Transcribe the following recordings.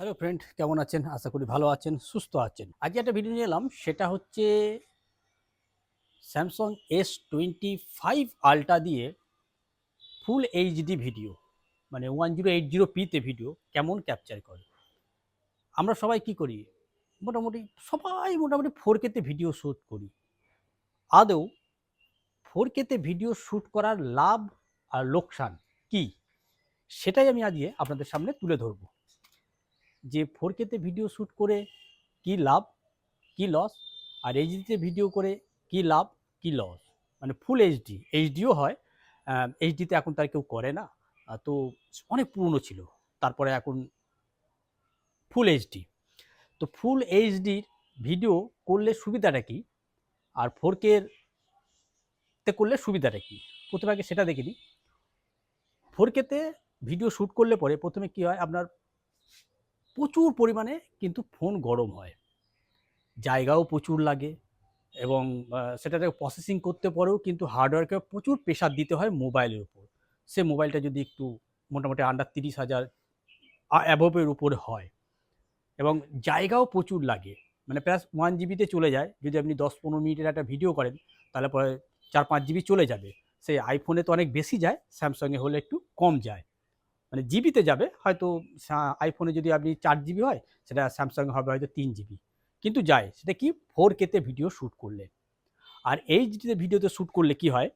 Hello friend, কেমন আছেন? আশা করি ভালো আছেন, সুস্থ আছেন। আজকে একটা ভিডিও নিয়ে এলাম, সেটা হচ্ছে স্যামসাং S25 আল্ট্রা দিয়ে ফুল এইচডি ভিডিও, মানে 1080p তে ভিডিও কেমন ক্যাপচার করে। আমরা সবাই কি করি? মোটামুটি 4K তে ভিডিও শ্যুট করি। আদৌ 4K তে ভিডিও শ্যুট করার লাভ আর লোকসান কি? সেটাই আমি আজকে আপনাদের সামনে তুলে ধরব। যে 4K তে ভিডিও শ্যুট করে কি লাভ, কি লস, আর এইচডিতে ভিডিও করে কি লাভ, কি লস। মানে ফুল এইচডিও হয়, এইচডিতে এখন তার কেউ করে না। তো অনেক পুরনো ছিল, তারপরে এখন ফুল এইচডি। তো ফুল এইচডির ভিডিও করলে সুবিধাটা কি, আর 4K তে করলে সুবিধাটা কি, প্রথমে আগে সেটা দেখে নিই। 4K তে ভিডিও শ্যুট করলে পরে প্রথমে কি হয়, আপনার প্রচুর পরিমাণে কিন্তু ফোন গরম হয়, জায়গাও প্রচুর লাগে, এবং সেটাতে প্রসেসিং করতে পরেও কিন্তু হার্ডওয়্যারকে প্রচুর প্রেশার দিতে হয় মোবাইলের উপর। সে মোবাইলটা যদি একটু মোটামুটি আন্ডার 30,000 অ্যাবভের উপরে হয়, এবং জায়গাও প্রচুর লাগে, মানে প্লাস 1 জিবিতে চলে যায়। যদি আপনি 10-15 মিনিটের একটা ভিডিও করেন, তাহলে পরে 4-5 জিবি চলে যাবে। সে আইফোনে তো অনেক বেশি যায়, স্যামসাংয়ে হলে একটু কম যায়, মানে জিবিতে যাবে হয়তো। আইফোনে যদি আপনি 4 জিবি হয়, সেটা স্যামসাংয়ে হবে হয়তো 3 জিবি, কিন্তু যায় সেটা কি 4K ভিডিও শ্যুট করলে। আর এইচডিতে ভিডিওতে শ্যুট করলে কি হয়,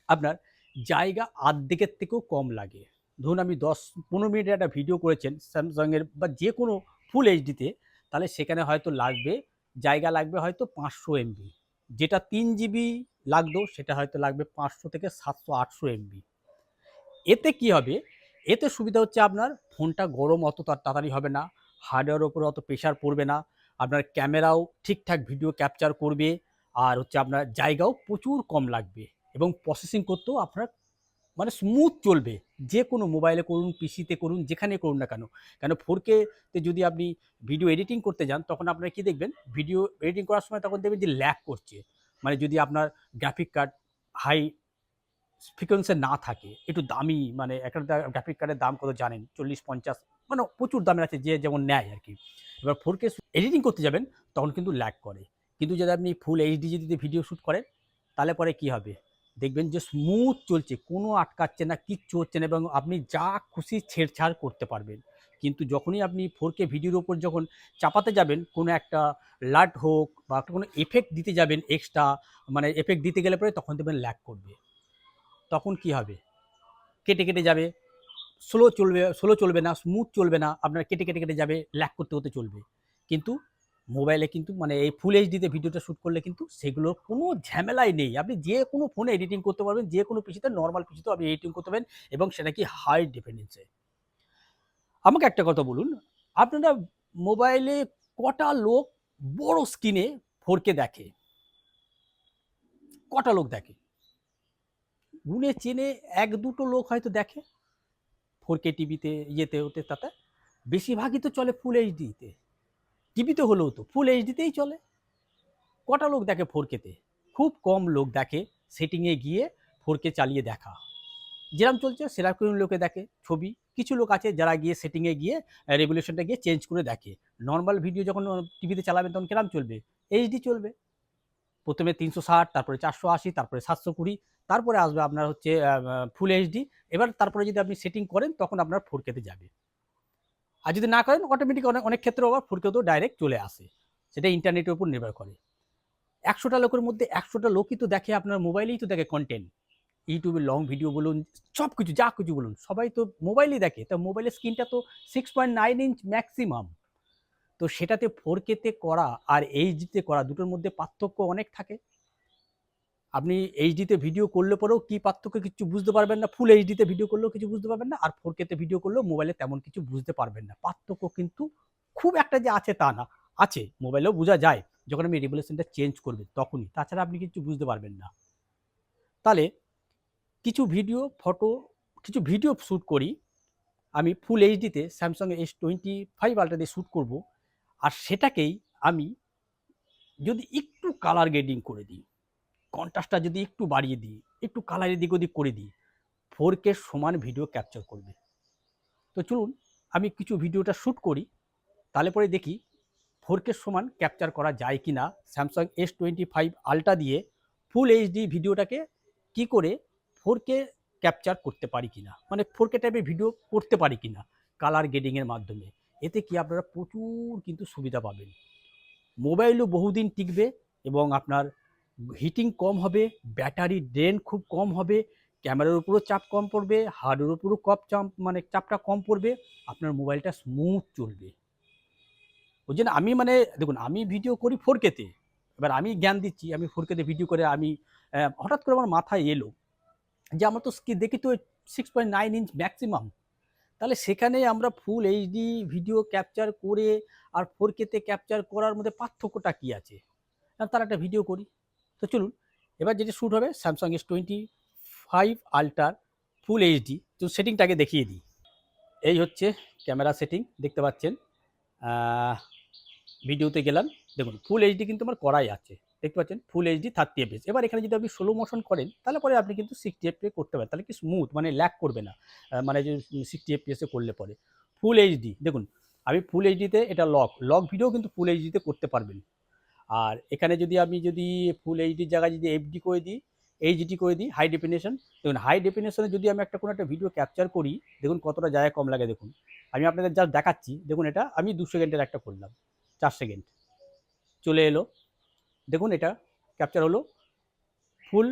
আপনার জায়গা অর্ধেকের থেকেও কম লাগে। ধরুন আপনি 10-15 মিনিটের একটা ভিডিও করেছেন স্যামসাংয়ের বা যে কোনো ফুল এইচডিতে, তাহলে সেখানে হয়তো লাগবে, জায়গা লাগবে হয়তো 500 MB। যেটা 3 জিবি লাগতো সেটা হয়তো লাগবে 500 থেকে 700-800 MB। এতে কি হবে, এতে সুবিধা হচ্ছে আপনার ফোনটা গরম অত তাড়াতাড়ি হবে না, হার্ডওয়্যারের উপরে অত প্রেশার পড়বে না, আপনার ক্যামেরাও ঠিকঠাক ভিডিও ক্যাপচার করবে, আর হচ্ছে আপনার জায়গাও প্রচুর কম লাগবে, এবং প্রসেসিং করতেও আপনার মানে স্মুথ চলবে। যে কোনো মোবাইলে করুন, পিসিতে করুন, যেখানে করুন না কেন। কেন 4K তে যদি আপনি ভিডিও এডিটিং করতে যান, তখন আপনারা কি দেখবেন, ভিডিও এডিটিং করার সময় তখন দেখবেন যে ল্যাগ করছে। মানে যদি আপনার গ্রাফিক কার্ড হাই ফ্রিকোয়েন্সি না থাকে, একটু দামি, মানে একটা গ্রাফিক কার্ডের দাম কত জানেন? 40-50, মানে প্রচুর দামের আছে, যে যেমন নেয় আরকি। এবার 4K এডিটিং করতে যাবেন, তখন কিন্তু ল্যাগ করে। কিন্তু যদি আপনি ফুল এইচডি যদি ভিডিও শুট করেন, তাহলে পরে কি হবে? দেখবেন যে স্মুথ চলছে, কোনো আটকাচ্ছে না, কিচ্ছু হচ্ছে না, এবং আপনি যা খুশি ছেড়ছাড় করতে পারবেন। কিন্তু যখনই আপনি 4K ভিডিওর উপর যখন চাপাতে যাবেন, কোনো একটা লাট হোক বা কোনো ইফেক্ট দিতে যাবেন এক্সট্রা, মানে ইফেক্ট দিতে গেলে পরে তখন দেখবেন ল্যাগ করবে। তখন কি হবে? কেটে, কেটে যাবে, স্লো চলবে না, স্মুথ চলবে না, আপনার কেটে, কেটে, কেটে যাবে, ল্যাগ করতে, করতে চলবে। কিন্তু মোবাইলে কিন্তু মানে এই ফুল এইচডিতে ভিডিওটা শুট করলে কিন্তু সেগুলোর কোনো ঝামেলাই নেই। আপনি যে কোনো ফোনে এডিটিং করতে পারবেন, যে কোনো পিসিতে, নরমাল পিসিতেও আপনি এডিটিং করতে পারবেন, এবং সেটা কি হাই ডিপেন্ডেন্সে। আমাকে একটা কথা বলুন, আপনারা মোবাইলে কটা লোক বড় স্ক্রিনে 4K দেখে? কটা লোক দেখে? গুনে চেনে ১-২টো লোক হয়তো দেখে 4K টিভিতে, ইয়েতে ওতে তাতে। বেশিরভাগই তো চলে ফুল এইচডিতে। টিভিতে হলেও তো ফুল এইচডিতেই চলে। কটা লোক দেখে 4K-তে? খুব কম লোক দেখে সেটিংয়ে গিয়ে 4K চালিয়ে দেখা। যেরকম চলছে সেরকম লোকে দেখে ছবি। কিছু লোক আছে যারা গিয়ে সেটিংয়ে গিয়ে রেগুলেশনটা গিয়ে চেঞ্জ করে দেখে। নরমাল ভিডিও যখন টিভিতে চালাবেন তখন কিরকম চলবে? এইচডি চলবে। প্রথমে ৩৬০, তারপরে ৪৮০, তারপরে ৭২০, তারপরে আসবে আপনার হচ্ছে ফুল এইচডি। এবার তারপরে যদি আপনি সেটিং করেন তখন আপনার 4K-তে যাবে। আর যদি না করেন অটোমেটিক অনেক ক্ষেত্রে আবার 4K-তেও ডাইরেক্ট চলে আসে। সেটা ইন্টারনেটের উপর নির্ভর করে। ১০০টা লোকের মধ্যে ১০০টা লোকই তো দেখে আপনার মোবাইলেই তো দেখে কনটেন্ট। ইউটিউবে লং ভিডিও বলুন, সবকিছু যা কিছু বলুন, সবাই তো মোবাইলেই দেখে। তা মোবাইলের স্ক্রিনটা তো 6.9 ইঞ্চ ম্যাক্সিমাম। তো সেটাতে 4K-তে করা আর এইচডিতে করা দুটোর মধ্যে পার্থক্য অনেক থাকে। আপনি এইচডিতে ভিডিও করলে পরেও কি পার্থক্য কিচ্ছু বুঝতে পারবেন না। ফুল এইচডিতে ভিডিও করলেও কিছু বুঝতে পারবেন না। আর 4K-তে ভিডিও করলেও মোবাইলে তেমন কিছু বুঝতে পারবেন না। পার্থক্য কিন্তু খুব একটা যে আছে তা না। আছে, মোবাইলেও বোঝা যায়। যখন আপনি রেগুলেশনটা চেঞ্জ করবেন তখনই। তাছাড়া আপনি কিছু বুঝতে পারবেন না। তাহলে কিছু ভিডিও, ফটো, কিছু ভিডিও শ্যুট করি আমি ফুল এইচডিতে স্যামসাং S25 আল্ট্রা দিয়ে শ্যুট করব। আর সেটাকেই আমি যদি একটু কালার গ্রেডিং করে দিই, কন্ট্রাস্টটা যদি একটু বাড়িয়ে দিই, একটু কালার এদিক ওদিক করে দিই, 4K সমান ভিডিও ক্যাপচার করবে। তো চলুন আমি কিছু ভিডিওটা শ্যুট করি, তাহলে পরে দেখি 4K সমান ক্যাপচার করা যায় কি না স্যামসাং S25 আলট্রা দিয়ে ফুল এইচডি ভিডিওটাকে কি করে 4K ক্যাপচার করতে পারি কিনা, মানে 4K টাইপের ভিডিও করতে পারি কিনা কালার গ্রেডিংয়ের মাধ্যমে। এতে কি আপনারা প্রচুর কিন্তু সুবিধা পাবেন, মোবাইলও বহুদিন টিকবে এবং আপনার হিটিং কম হবে, ব্যাটারি ড্রেন খুব কম হবে, ক্যামেরার উপরও চাপ কম পড়বে, হার্ডের উপরও চাপটা কম পড়বে, আপনার মোবাইলটা স্মুথ চলবে। ওই জন্য আমি দেখুন আমি ভিডিও করি 4K-তে, এবার আমি জ্ঞান দিচ্ছি, আমি 4K-তে ভিডিও করে আমি হঠাৎ করে আমার মাথায় এলো যে আমার তো দেখি তো 6.9 ইঞ্চ ম্যাক্সিমাম, তাহলে সেখানে আমরা ফুল এইচডি ভিডিও ক্যাপচার করে আর 4K-তে ক্যাপচার করার মধ্যে পার্থক্যটা কী আছে, তার একটা ভিডিও করি। তো চলুন এবার যেটা শ্যুট হবে স্যামসাং S25 আলট্রার ফুল এইচডি, তো সেটিংটাকে দেখিয়ে দিই। এই হচ্ছে ক্যামেরা সেটিং, দেখতে পাচ্ছেন। ভিডিওতে গেলাম, দেখুন ফুল এইচডি কিন্তু আমার করাই আছে, দেখতে পাচ্ছেন ফুল এইচডি 30 fps। এবার এখানে যদি আপনি স্লো মোশন করেন তাহলে পরে আপনি কিন্তু 60 fps করতে পারেন, তাহলে কি স্মুথ মানে ল্যাগ করবে না, মানে যে 60 fps করলে পরে ফুল এইচডি। দেখুন আমি ফুল এইচডিতে এটা লক ভিডিও কিন্তু ফুল এইচডিতে করতে পারবেন। আর এখানে যদি ফুল এইচডির জায়গায় যদি এফডি করে দিই, এইচডি করে দিই, হাই ডেফিনেশন, দেখুন হাই ডেফিনেশনে যদি আমি কোনো একটা ভিডিও ক্যাপচার করি, দেখুন কতটা জায়গা কম লাগে। দেখুন আমি আপনাদের যা দেখাচ্ছি, দেখুন এটা আমি 2 সেকেন্ডের একটা করলাম, 4 সেকেন্ড চলে এলো, দেখুন এটা ক্যাপচার হলো ফুল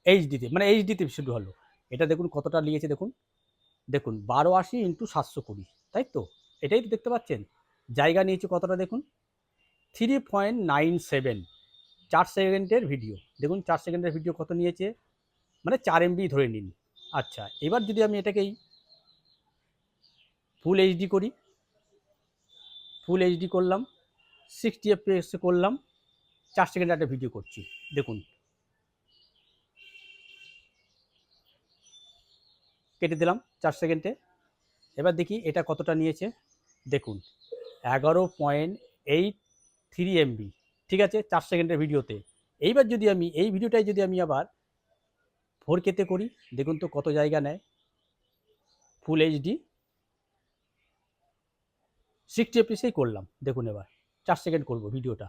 এইচডিতে, মানে এইচডিতে শুধু হলো। এটা দেখুন কতটা নিয়েছে, দেখুন 1280 × 720, তাই তো, এটাই তো দেখতে পাচ্ছেন। জায়গা নিয়েছে কতটা দেখুন, 3.97, 4 সেকেন্ডের ভিডিও। দেখুন 4 সেকেন্ডের ভিডিও কত নিয়েছে, মানে 4 MB ধরে নিন। আচ্ছা এবার যদি আমি এটাকেই ফুল এইচডি করি, ফুল এইচডি করলাম, 60 fps করলাম, 4 সেকেন্ডে একটা ভিডিও করছি, দেখুন কেটে দিলাম 4 সেকেন্ডে। এবার দেখি এটা কতটা নিয়েছে, দেখুন 11.83 MB, ঠিক আছে 4 সেকেন্ডের ভিডিওতে। এইবার যদি আমি এই ভিডিওটাই যদি আমি আবার 4K-তে করি, দেখুন তো কত জায়গা নেয়, ফুল এইচডি 60 fps করলাম, দেখুন এবার 4 সেকেন্ড করব ভিডিওটা,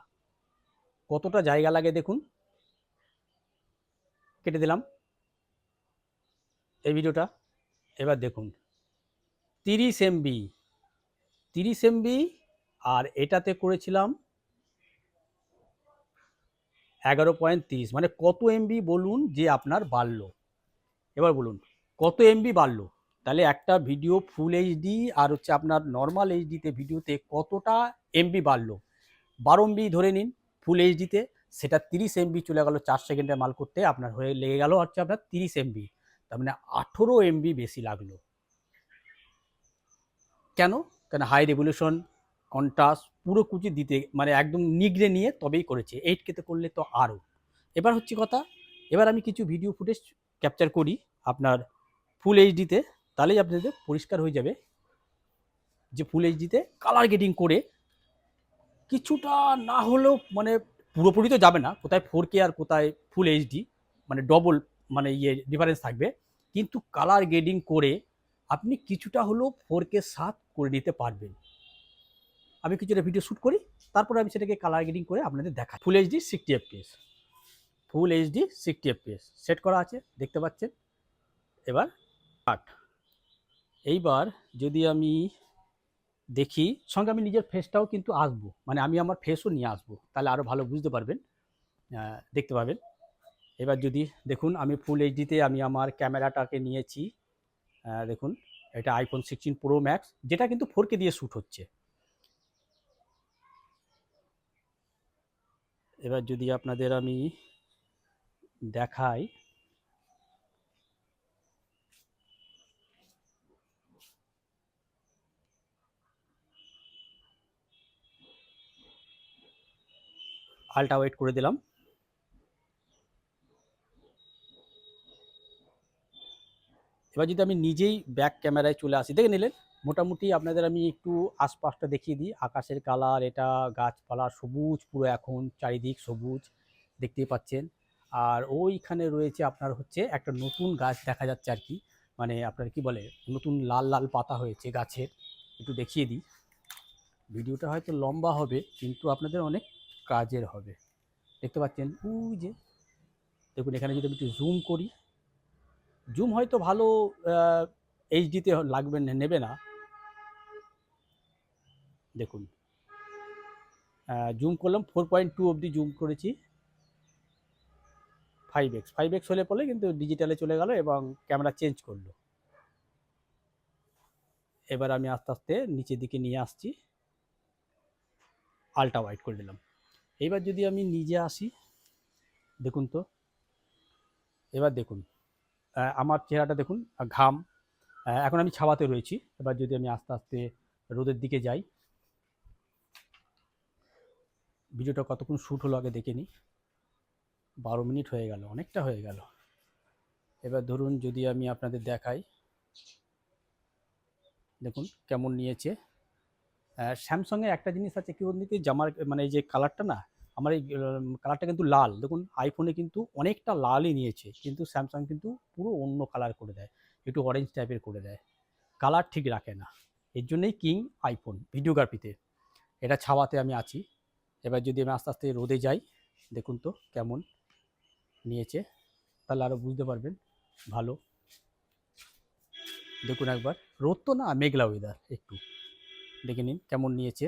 কতটা জায়গা লাগে দেখুন, কেটে দিলাম এই ভিডিওটা। এবার দেখুন 30 MB, 30 MB, আর এটাতে করেছিলাম 11.30, মানে কত MB বলুন যে আপনার বাড়লো, এবার বলুন কত MB বাড়লো। তাহলে একটা ভিডিও ফুল এইচডি আর হচ্ছে আপনার নর্মাল এইচডিতে ভিডিওতে কতটা MB বাড়লো, 12 MB ধরে নিন ফুল এইচডিতে, সেটা 30 MB চলে গেল 4 সেকেন্ডের মাল করতে, আপনার হয়ে লেগে গেল হচ্ছে আপনার 30 MB, তার মানে 18 MB বেশি লাগলো। কেন? কেন হাই রেভলিউশন কন্ট্রাস্ট পুরো কুচি দিতে, মানে একদম নিগড়ে নিয়ে তবেই করেছে, 8K-তে করলে তো আরও। এবার হচ্ছে কথা, এবার আমি কিছু ভিডিও ফুটেজ ক্যাপচার করি আপনার ফুল এইচডিতে, তাহলেই আপনাদের পরিষ্কার হয়ে যাবে যে ফুল এইচডিতে কালার গ্রেডিং করে কিছুটা না হলেও, মানে পুরোপুরি তো যাবে না, কোথায় 4K আর কোথায় ফুল এইচডি, মানে ডবল মানে ডিফারেন্স থাকবে, কিন্তু কালার গ্রেডিং করে আপনি কিছুটা হলেও 4K সাথ করে নিতে পারবেন। আমি কিছুটা ভিডিও শ্যুট করি, তারপরে আমি সেটাকে কালার গ্রেডিং করে আপনাদের দেখাই। Full HD 60 fps, full HD 60 fps set করা আছে, দেখতে পাচ্ছেন। এবার এইবার যদি আমি দেখি, সঙ্গে আমি নিজের ফেসটাও কিন্তু আসবো, মানে আমি আমার ফেসও নিয়ে আসবো, তাহলে আরও ভালো বুঝতে পারবেন, দেখতে পাবেন। এবার যদি দেখুন আমি ফুল এইচডিতে আমি আমার ক্যামেরাটাকে নিয়েছি, দেখুন এটা iPhone 16 Pro Max, যেটা কিন্তু 4K দিয়ে শ্যুট হচ্ছে। এবার যদি আপনাদের আমি দেখাই, আলট্রা ওয়েট করে দিলাম। এবার যদি আমি নিজেই ব্যাক ক্যামেরায় চলে আসি, দেখে নিলেন মোটামুটি আপনাদের আমি একটু আশপাশটা দেখিয়ে দিই, আকাশের কালার, এটা গাছপালা সবুজ পুরো, এখন চারিদিক সবুজ দেখতেই পাচ্ছেন। আর ওইখানে রয়েছে আপনার হচ্ছে একটা নতুন গাছ দেখা যাচ্ছে আর কি, মানে আপনার কি বলে নতুন লাল লাল পাতা হয়েছে গাছের, একটু দেখিয়ে দিই। ভিডিওটা হয়তো লম্বা হবে কিন্তু আপনাদের অনেক কাজের হবে। দেখতে পাচ্ছেন ওই যে, দেখুন এখানে যদি আমি একটু জুম করি, জুম হয়তো ভালো এইচডিতে লাগবে না, নেবে না। দেখুন জুম করলাম 4.2 অবধি জুম করেছি। 5x হলে পরে কিন্তু ডিজিটালে চলে গেল এবং ক্যামেরা চেঞ্জ করলো। এবার আমি আস্তে আস্তে নিচের দিকে নিয়ে আসছি, আল্ট্রা ওয়াইড করে দিলাম। এবার যদি আমি নিজে আসি, দেখুন তো, এবার দেখুন আমার চেহারাটা দেখুন, ঘাম। এখন আমি ছাওয়াতে রয়েছি। এবার যদি আমি আস্তে আস্তে রোদের দিকে যাই, ভিডিওটা কতক্ষণ শ্যুট হলো আগে দেখে নিই। 12 মিনিট হয়ে গেল, অনেকটা হয়ে গেল। এবার ধরুন যদি আমি আপনাদের দেখাই, দেখুন কেমন নিয়েছে। স্যামসাংয়ের একটা জিনিস আছে কি বলতে, জামার মানে এই যে কালারটা না, আমার এই কালারটা কিন্তু লাল। দেখুন আইফোনে কিন্তু অনেকটা লালই নিয়েছে, কিন্তু স্যামসাং কিন্তু পুরো অন্য কালার করে দেয়, একটু অরেঞ্জ টাইপের করে দেয়, কালার ঠিক রাখে না। এর জন্যই কিং আইফোন ভিডিওগ্রাফিতে। এটা ছাওয়াতে আমি আছি। এবার যদি আমি আস্তে আস্তে রোদে যাই, দেখুন তো কেমন নিয়েছে, তাহলে আরও বুঝতে পারবেন ভালো। দেখুন একবার, রোদ তো না, মেঘলা ওয়েদার, একটু দেখে নিন কেমন নিয়েছে।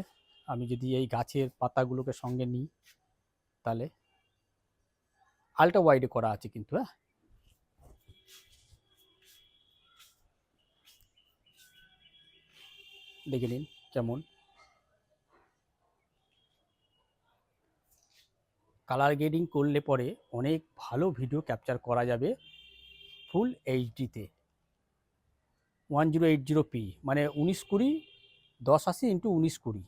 আমি যদি এই গাছের পাতাগুলোকে সঙ্গে নিই, তাহলে আল্ট্রা ওয়াইডে করা আছে কিন্তু, হ্যাঁ দেখে নিন কেমন। কালার গ্রেডিং করলে পরে অনেক ভালো ভিডিও ক্যাপচার করা যাবে ফুল এইচডিতে। 1080p মানে 1920 1080 × 1920।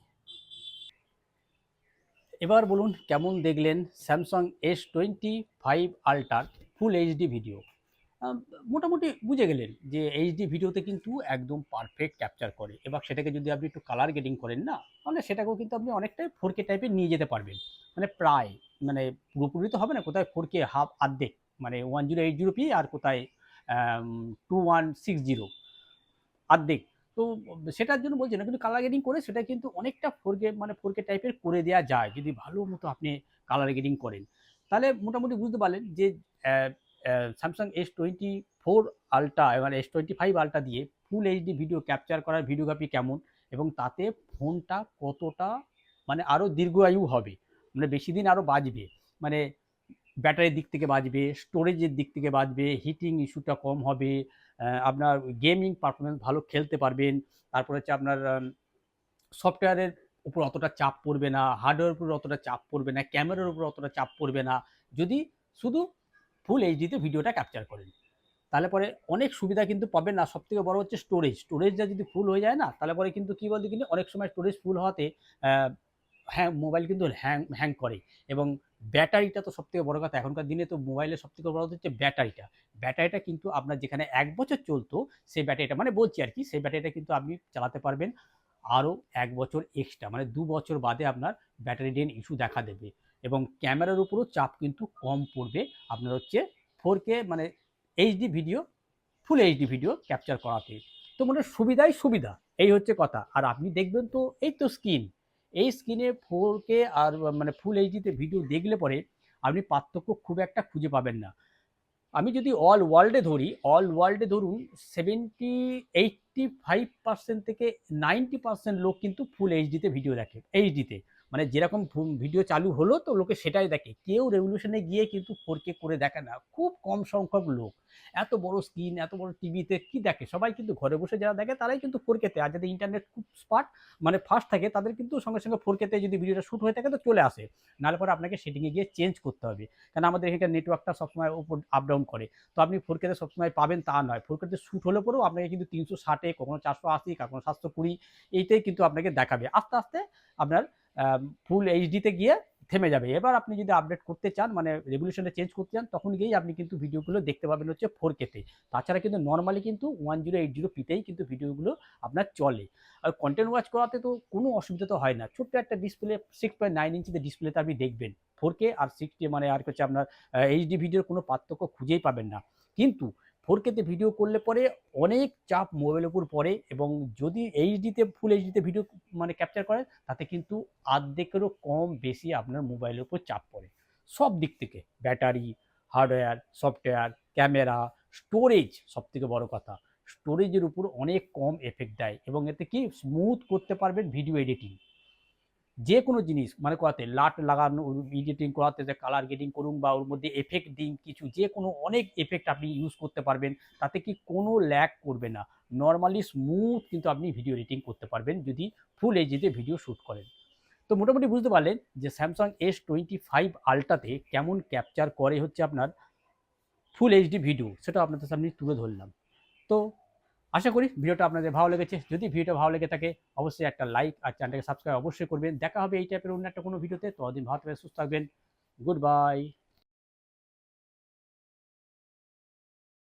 এবার বলুন কেমন দেখলেন স্যামসাং S25 আল্ট্রার ফুল এইচডি ভিডিও। মোটামুটি বুঝে গেলেন যে এইচডি ভিডিওতে কিন্তু একদম পারফেক্ট ক্যাপচার করে। এবার সেটাকে যদি আপনি একটু কালার গ্রেডিং করেন না, তাহলে সেটাকেও কিন্তু আপনি অনেকটাই 4K টাইপের নিয়ে যেতে পারবেন। মানে প্রায়, মানে পুরোপুরি তো হবে না, কোথায় 4K হাফ, অর্ধেক, মানে 1080p আর কোথায় 2160 অর্ধেক। তো সেটার জন্য বলছি না, কিন্তু কালার গ্রেডিং করে সেটা কিন্তু অনেকটা 4K মানে 4K টাইপের করে দেওয়া যায় যদি ভালো মতো আপনি কালার গ্রেডিং করেন। তাহলে মোটামুটি বুঝতে পারলেন যে স্যামসাং S24 আল্ট্রা মানে S25 আল্ট্রা দিয়ে ফুল এইচডি ভিডিও ক্যাপচার করার ভিডিওগ্রাফি কেমন, এবং তাতে ফোনটা কতটা মানে আরও দীর্ঘায়ু হবে, মানে বেশি দিন আরও বাঁচবে, মানে ব্যাটারির দিক থেকে বাঁচবে, স্টোরেজের দিক থেকে বাঁচবে, হিটিং ইস্যুটা কম হবে, আপনার গেমিং পারফরমেন্স ভালো খেলতে পারবেন। তারপর হচ্ছে আপনার সফটওয়্যারের উপর অতটা চাপ পড়বে না, হার্ডওয়্যারের উপর অতটা চাপ পড়বে না, ক্যামেরার উপর অতটা চাপ পড়বে না, যদি শুধু ফুল এইচডিতে ভিডিওটা ক্যাপচার করেন। তাহলে পরে অনেক সুবিধা কিন্তু পাবেন। আর সব থেকে বড় হচ্ছে স্টোরেজটা যদি ফুল হয়ে যায় না, তাহলে পরে কিন্তু কী বলতে গেলে অনেক সময় স্টোরেজ ফুল হওয়াতে হ্যাঁ মোবাইল কিন্তু হ্যাং করে। এবং ব্যাটারিটা তো সবথেকে বড় কথা, এখনকার দিনে তো মোবাইলের সবথেকে বড় কথা হচ্ছে ব্যাটারিটা কিন্তু আপনার যেখানে 1 বছর চলতো, সেই ব্যাটারিটা মানে বলছি আর কি, সেই ব্যাটারিটা কিন্তু আপনি চালাতে পারবেন আরও 1 বছর এক্সট্রা, মানে 2 বছর বাদে আপনার ব্যাটারি ড্রেন ইস্যু দেখা দেবে। এবং ক্যামেরার উপরও চাপ কিন্তু কম পড়বে আপনার হচ্ছে 4K মানে এইচডি ভিডিও, ফুল এইচডি ভিডিও ক্যাপচার করাতে। তো মানে সুবিধাই সুবিধা, এই হচ্ছে কথা। আর আপনি দেখবেন তো এই তো স্ক্রিন, এই স্ক্রিনে 4K আর মানে ফুল এইচডিতে ভিডিও দেখলে পরে আপনি পার্থক্য খুব একটা খুঁজে পাবেন না। আমি যদি অল ওয়ার্ল্ডে ধরুন 85% থেকে 90% লোক কিন্তু ফুল এইচডিতে ভিডিও দেখে। এইচডিতে মানে যেরকম ভিডিও চালু হলো তো লোকে সেটাই দেখে, কেউ রেভলিউশনে গিয়ে কিন্তু 4K করে দেখে না, খুব কম সংখ্যক লোক। এত বড় স্ক্রিন, এত বড় টিভিতে কি দেখে, সবাই কিন্তু ঘরে বসে যারা দেখে তারাই কিন্তু 4K-তে। আর যাদের ইন্টারনেট খুব মানে ফাস্ট থাকে তাদের কিন্তু সঙ্গে সঙ্গে 4K-তে যদি ভিডিওটা শ্যুট হয়ে থাকে তো চলে আসে, নাহলে পরে আপনাকে সেটিংয়ে গিয়ে চেঞ্জ করতে হবে। কারণ আমাদের এখানকার নেটওয়ার্কটা সবসময় উপর আপ ডাউন করে। তো আপনি 4K-তে সবসময় পাবেন তা নয়, 4K-তে শ্যুট হলে পরেও আপনাকে কিন্তু 360-এ, কখনো 480, কখনো 720 এইটাই কিন্তু আপনাকে দেখাবে। আস্তে আস্তে আপনার ফুল এইচডিতে গিয়ে থেমে যাবে। এবার আপনি যদি আপডেট করতে চান, মানে রেজলিউশনে চেঞ্জ করতে চান, তখন গিয়েই আপনি কিন্তু ভিডিওগুলো দেখতে পাবেন হচ্ছে 4K-তে। তাছাড়া কিন্তু নর্মালি কিন্তু 1080p-তেই কিন্তু ভিডিওগুলো আপনার চলে। আর কন্টেন্ট ওয়াচ করাতে তো কোনো অসুবিধা তো হয় না। ছোট্ট একটা ডিসপ্লে, 6.9 ইঞ্চিতে ডিসপ্লেতে আপনি দেখবেন 4K আর 60 মানে আর হচ্ছে আপনার এইচডি ভিডিওর কোনো পার্থক্য খুঁজেই পাবেন না। কিন্তু 4K ভিডিও করলে পরে অনেক চাপ মোবাইলের উপর পড়ে, এবং যদি ফুল এইচডিতে ভিডিও মানে ক্যাপচার করেন, তাতে কিন্তু অর্ধেকেরও কম বেশি আপনার মোবাইলের উপর চাপ পড়ে সব দিক থেকে। Battery, hardware, software, camera, storage, সবথেকে বড় কথা, স্টোরেজের উপর অনেক কম এফেক্ট দেয়, এবং এতে কি স্মুথ করতে পারবেন ভিডিও এডিটিং। যে কোনো জিনিস মানে করাতে, লাট লাগানো, এডিটিং করাতে, কালার গ্রেডিং করুন বা ওর মধ্যে এফেক্ট দিন কিছু, যে কোনো অনেক এফেক্ট আপনি ইউজ করতে পারবেন, তাতে কি কোনো ল্যাগ করবে না। নর্মালি স্মুথ কিন্তু আপনি ভিডিও এডিটিং করতে পারবেন যদি ফুল এইচডিতে ভিডিও শ্যুট করেন। তো মোটামুটি বুঝতে পারলেন যে স্যামসাং S25 আলট্রাতে কেমন ক্যাপচার করে হচ্ছে আপনার ফুল এইচডি ভিডিও, সেটা আপনাদের সামনে তুলে ধরলাম। তো আশা করি ভিডিওটা আপনাদের ভালো লেগেছে। যদি ভিডিওটা ভালো লেগে থাকে অবশ্যই একটা লাইক আর চ্যানেলটাকে সাবস্ক্রাইব অবশ্যই করবেন। দেখা হবে এই টাইপের অন্য একটা কোনো ভিডিওতে। ততদিন ভালো থাকবেন, সুস্থ থাকবেন। Good bye.